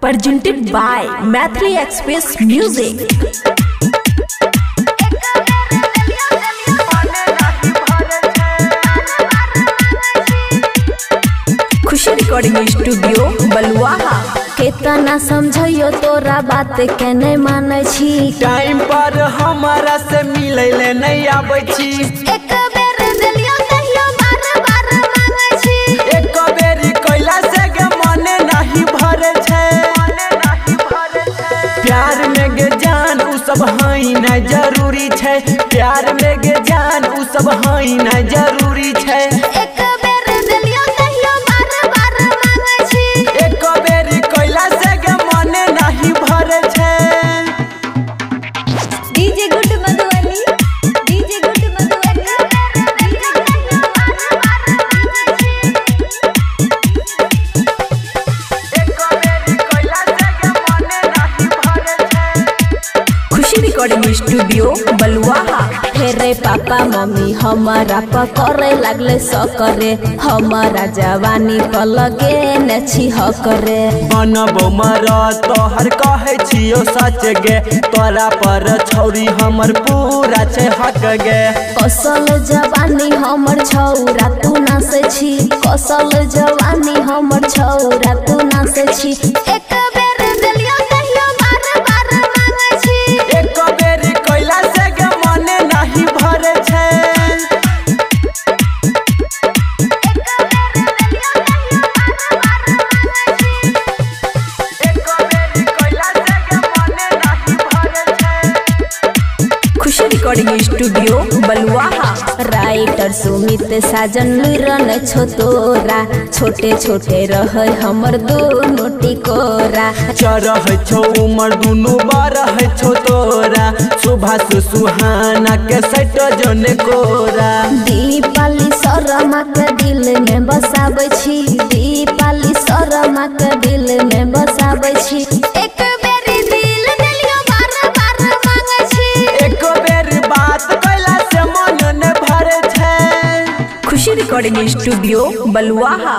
Presented by Mathli Express Music. Khushi recording studio Baluaha. केतना समझियो तोरा बात के नहीं माने छी। टाइम पर हमारा से मिले नहीं आवे छी। एक बेर दिलियो कहियो बार बार मांगे छी। एक बेरी कोइला से के मने नहीं भरे छे। प्यार में गे जान उ सब हई ना जरूरी छे। प्यार में गे जान उ सब हई ना जरूरी छे। एक बेर दिलियो कहियो बार बार मांगे छी। एक बेरी कोइला से के मने नहीं भरे छे। DJ good Madhubani, DJ good Madhubani. Khushi recording studio Baluaha. फेरे पापा मम्मी हमारा पकड़े लगले सकरे। हमारा जवानी पर लगे न छी हकरे। बनबो मरा तोहर कहे छियो सच गे। तोरा पर छौरी हमर पूरा छे हक गे। कसल जवानी हमर छौरा तू ना से छी। कसल जवानी हमर छौरा तू ना से छी। एक बेर दिलियो कहियो बार बार मांगे छी। एक बेरी कोइला से के मने नहीं भरे छे। खुशी रिकॉर्डिंग स्टूडियो बलुआहा। राइटर सुमित साजन लिरन छो तोरा। छोटे छोटे रहे हमर दोनों टिकोरा। चरह छो उमर दुनु बारह छो तोरा। सुभाष सुहाना के सट जने कोरा। दीपाली शर्मा के दिल में बसाबै छी। दीपाली शर्मा के दिल में बसाबै छी। एक बेरी दिल दिलियो बार बार मांगे छी। एक बेरी बात कैला से मन ने भरे छे। खुशी रिकॉर्डिंग स्टूडियो बलुआहा।